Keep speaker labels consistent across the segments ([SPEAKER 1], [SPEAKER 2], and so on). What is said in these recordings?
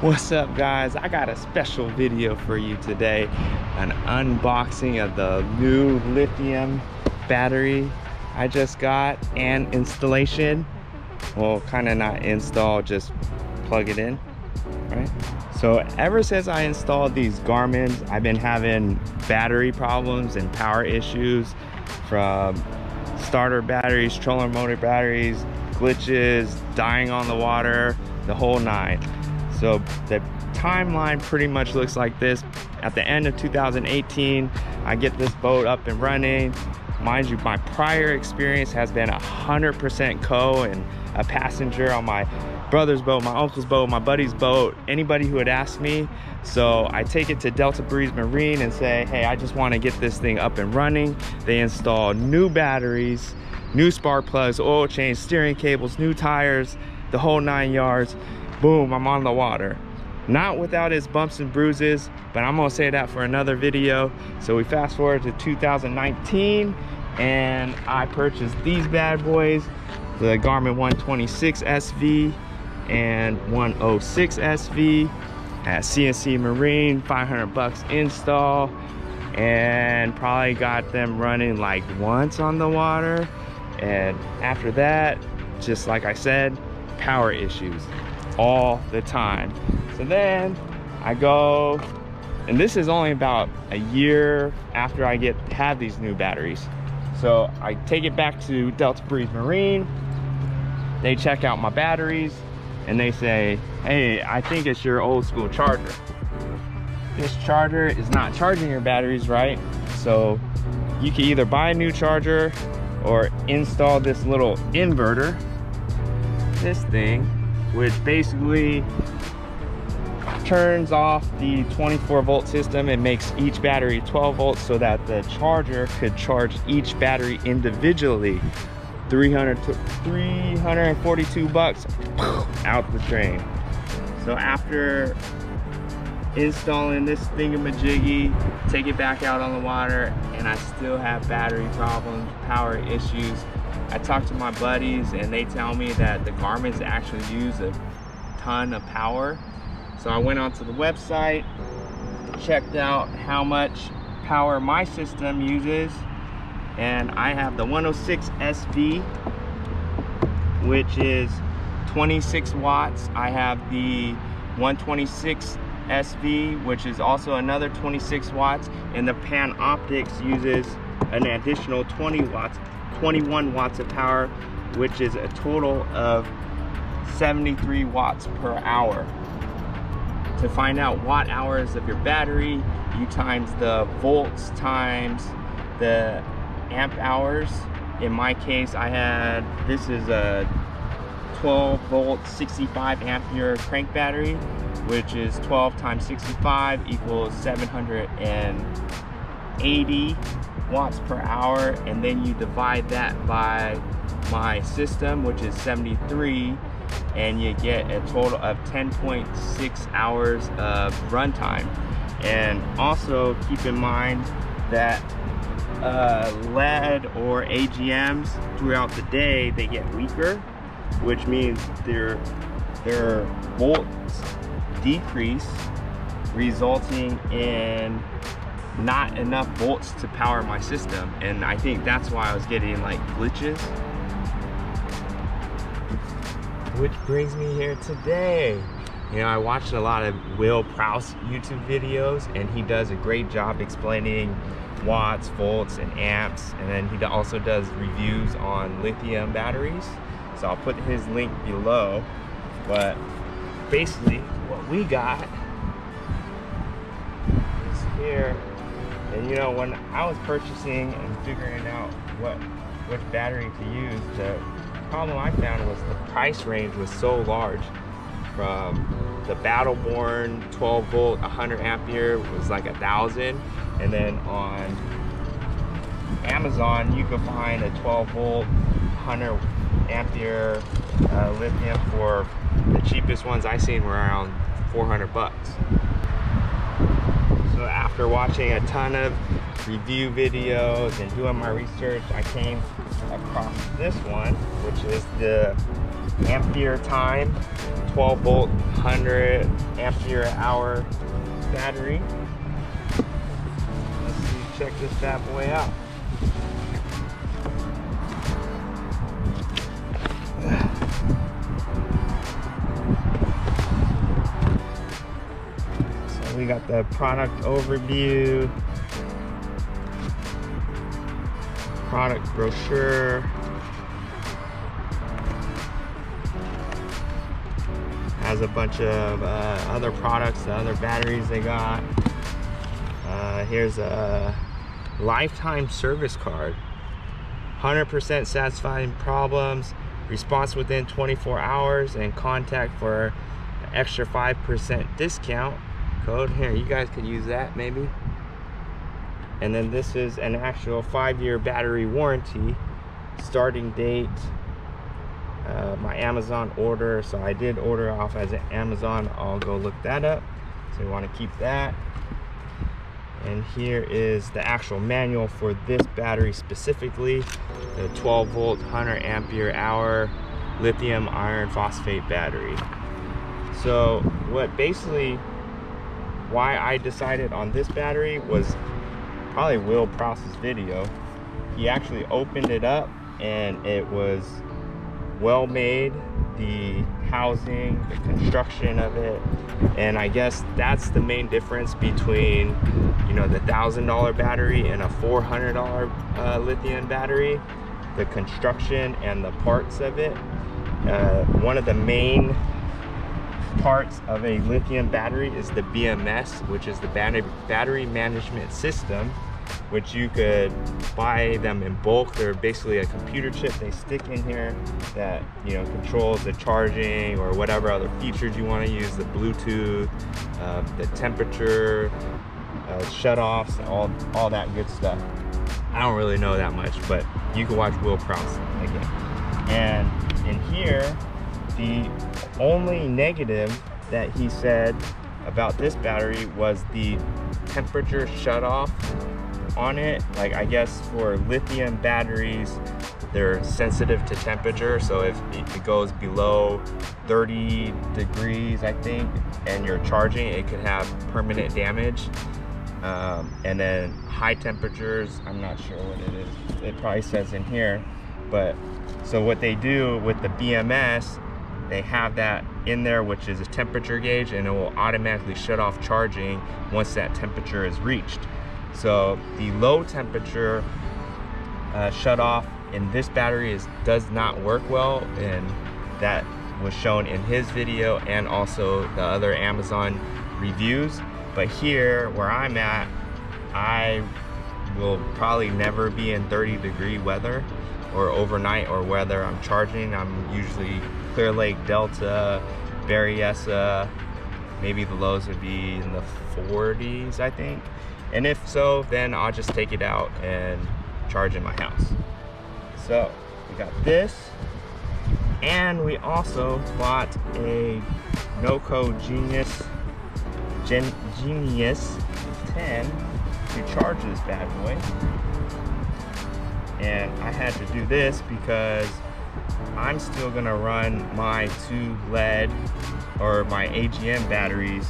[SPEAKER 1] What's up, guys? I got a special video for you today, an unboxing of the new lithium battery I just got and installation. Well, kind of not install, just plug it in, right? So ever since I installed these Garmins, I've been having battery problems and power issues from starter batteries, trolling motor batteries, glitches, dying on the water, the whole nine. So the timeline pretty much looks like this. At the end of 2018, I get this boat up and running. Mind you, my prior experience has been 100% co and a passenger on my brother's boat, my uncle's boat, my buddy's boat, anybody who would ask me. So I take it to Delta Breeze Marine and say, hey, I just want to get this thing up and running. They install new batteries, new spark plugs, oil change, steering cables, new tires, the whole 9 yards. Boom, I'm on the water. Not without its bumps and bruises, but I'm gonna say that for another video. So we fast forward to 2019 and I purchased these bad boys, the Garmin 126 SV and 106 SV at CNC Marine, 500 bucks install, and probably got them running like once on the water. And after that, just like I said, power issues all the time. So then I go, and this is only about a year after I have these new batteries. So I take it back to Delta Breeze Marine. They check out my batteries and they say, hey, I think it's your old school charger. This charger is not charging your batteries right. So you can either buy a new charger or install this little inverter, this thing, which basically turns off the 24-volt system and makes each battery 12 volts so that the charger could charge each battery individually. 342 bucks out the drain. So after installing this thingamajiggy, take it back out on the water, and I still have battery problems, power issues. I talk to my buddies and they tell me that the Garmins actually use a ton of power. So I went onto the website, checked out how much power my system uses, and I have the 106 SV, which is 26 watts. I have the 126 SV, which is also another 26 watts, and the Panoptics uses an additional 21 watts of power, which is a total of 73 watts per hour. To find out watt hours of your battery, you times the volts times the amp hours. In my case, this is a 12 volt 65 ampere crank battery, which is 12 times 65 equals 780 watts per hour, and then you divide that by my system, which is 73, and you get a total of 10.6 hours of runtime. And also keep in mind that lead or AGMs throughout the day, they get weaker, which means their volts decrease, resulting in not enough volts to power my system. And I think that's why I was getting like glitches. Which brings me here today. You know, I watched a lot of Prowse YouTube videos, and he does a great job explaining watts, volts, and amps. And then he also does reviews on lithium batteries. So I'll put his link below. But basically what we got is here. And you know, when I was purchasing and figuring out which battery to use, the problem I found was the price range was so large. From the Battleborn 12 volt 100 ampere was like 1,000, and then on Amazon you can find a 12 volt 100 ampere lithium for the cheapest ones I seen were around 400 bucks. So after watching a ton of review videos and doing my research, I came across this one, which is the Ampere time 12 volt 100 ampere hour battery. Let's see, check this bad boy out. So we got the product overview, product brochure, has a bunch of other products, the other batteries they got. Here's a lifetime service card, 100% satisfying problems, response within 24 hours, and contact for an extra 5% discount code. Here, you guys could use that maybe. And then this is an actual 5-year battery warranty, starting date, my Amazon order. So I did order off as an Amazon. I'll go look that up. So you want to keep that. And here is the actual manual for this battery specifically, the 12 volt 100 ampere hour lithium iron phosphate battery. So what basically, why I decided on this battery was probably Will Prowse's video. He actually opened it up and it was well made, the housing, the construction of it, and I guess that's the main difference between, you know, the $1,000 battery and a $400 lithium battery, the construction and the parts of it. One of the main parts of a lithium battery is the BMS, which is the battery management system, which you could buy them in bulk. They're basically a computer chip they stick in here that, you know, controls the charging or whatever other features you want to use, the Bluetooth, the temperature, shut-offs, all that good stuff. I don't really know that much, but you can watch Will Prowse again. And in here, the only negative that he said about this battery was the temperature shut-off on it. Like, I guess for lithium batteries, they're sensitive to temperature, so if it goes below 30 degrees, I think, and you're charging, it could have permanent damage. And then high temperatures, I'm not sure what it is, it probably says in here, but so what they do with the BMS, they have that in there, which is a temperature gauge, and it will automatically shut off charging once that temperature is reached. So the low temperature shut off in this battery does not work well, and that was shown in his video and also the other Amazon reviews. But here where I'm at, I will probably never be in 30-degree weather or overnight or whether I'm charging. I'm usually Clear Lake, Delta, Berryessa. Maybe the lows would be in the 40s, I think. And if so, then I'll just take it out and charge in my house. So we got this, and we also bought a Noco Genius 10 to charge this bad boy. And I had to do this because I'm still gonna run my 2 lead or my AGM batteries,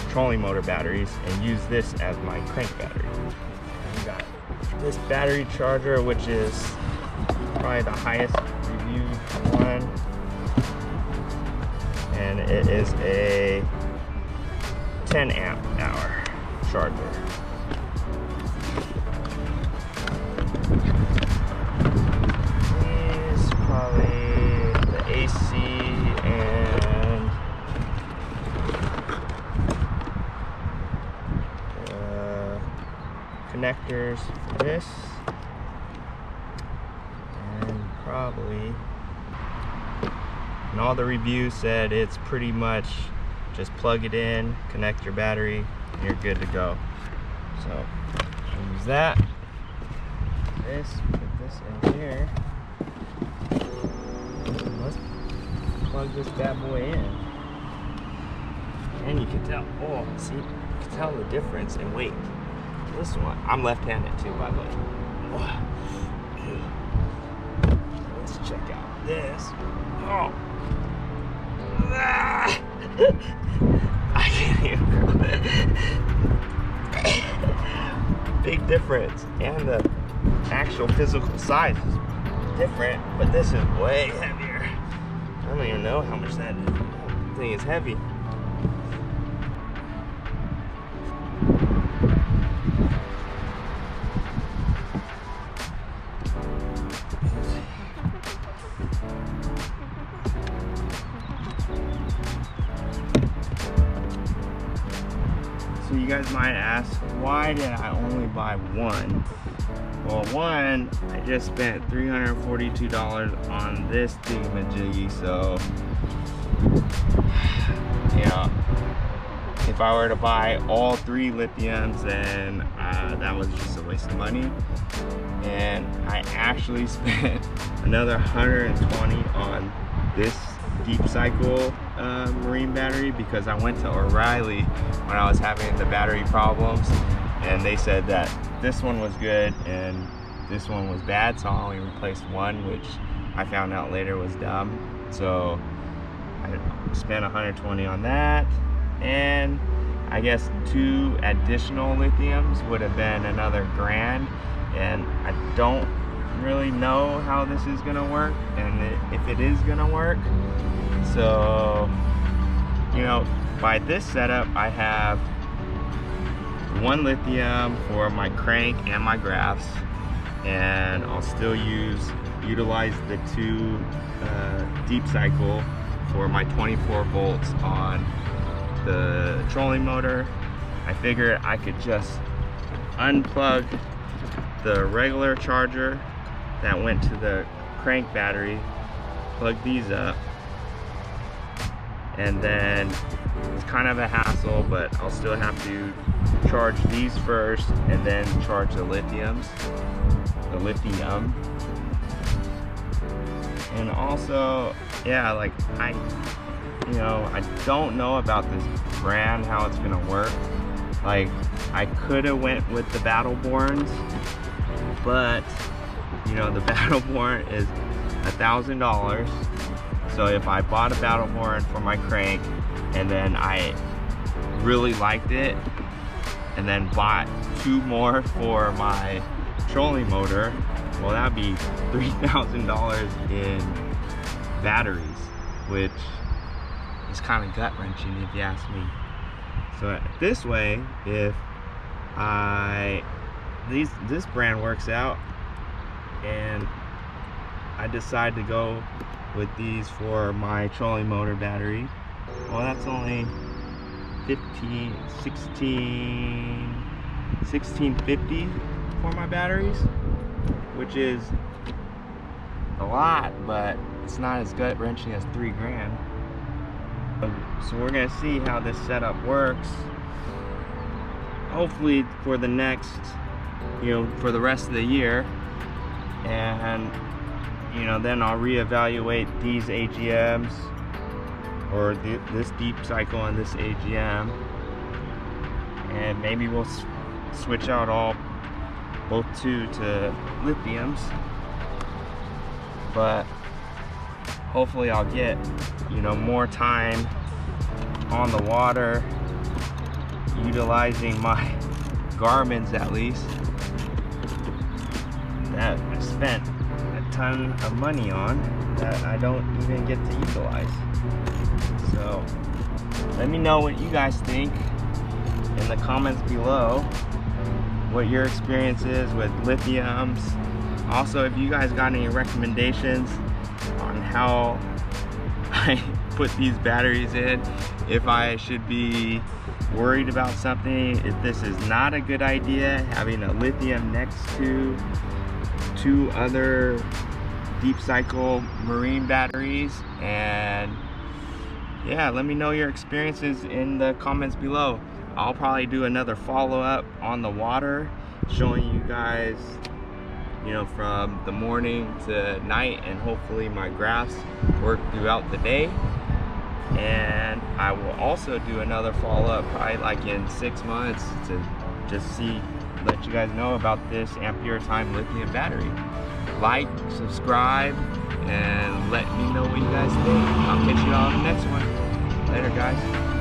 [SPEAKER 1] trolling motor batteries, and use this as my crank battery. We got this battery charger, which is probably the highest reviewed one, and it is a 10 amp hour charger. These probably the AC and connectors for this, and probably, and all the reviews said it's pretty much just plug it in, connect your battery, and you're good to go. So I'll use that. This, put this in here. Let's plug this bad boy in. And you can tell, oh, see, you can tell the difference in weight. This one, I'm left-handed too, by the way. this. Oh. Ah. I can't even. Big difference, and the actual physical size is different, but this is way heavier. I don't even know how much that thing is heavy. So you guys might ask, why did I only buy one? Well, one, I just spent $342 on this thingamajiggy, so yeah, if I were to buy all 3 lithiums, then that was just a waste of money. And I actually spent another $120 on this deep cycle marine battery, because I went to O'Reilly when I was having the battery problems, and they said that this one was good and this one was bad, so I only replaced one, which I found out later was dumb. So I spent $120 on that, and I guess 2 additional lithiums would have been another $1,000, and I don't really know how this is gonna work and if it is gonna work. So, you know, by this setup, I have 1 lithium for my crank and my graphs, and I'll still utilize the 2 deep cycle for my 24 volts on the trolling motor. I figured I could just unplug the regular charger that went to the crank battery, plug these up, and then it's kind of a hassle, but I'll still have to charge these first and then charge the lithium. And also, yeah, like I don't know about this brand, how it's gonna work. Like, I could have went with the Battleborns, but you know, the Battleborn is $1,000. So if I bought a Battleborn for my crank and then I really liked it and then bought 2 more for my trolling motor, well, that'd be $3,000 in batteries, which is kind of gut-wrenching if you ask me. So this way, if this brand works out and I decide to go with these for my trolling motor battery, well, that's only $1650 for my batteries, which is a lot, but it's not as gut-wrenching as $3,000. So we're gonna see how this setup works, hopefully for the next, for the rest of the year, and then I'll reevaluate these AGMs, or this deep cycle and this AGM, and maybe we'll switch out both 2 to lithiums. But hopefully I'll get more time on the water, utilizing my Garmin's at least, that I spent a ton of money on that I don't even get to utilize. So let me know what you guys think in the comments below, what your experience is with lithiums. Also, if you guys got any recommendations on how I put these batteries in, if I should be worried about something, if this is not a good idea, having a lithium next to 2 other deep cycle marine batteries. And yeah, let me know your experiences in the comments below. I'll probably do another follow-up on the water, showing you guys from the morning to night, and hopefully my graphs work throughout the day. And I will also do another follow-up probably like in 6 months to just let you guys know about this Ampere time lithium battery. like, subscribe, and let me know what you guys think. I'll catch you all on the next one. Later, guys.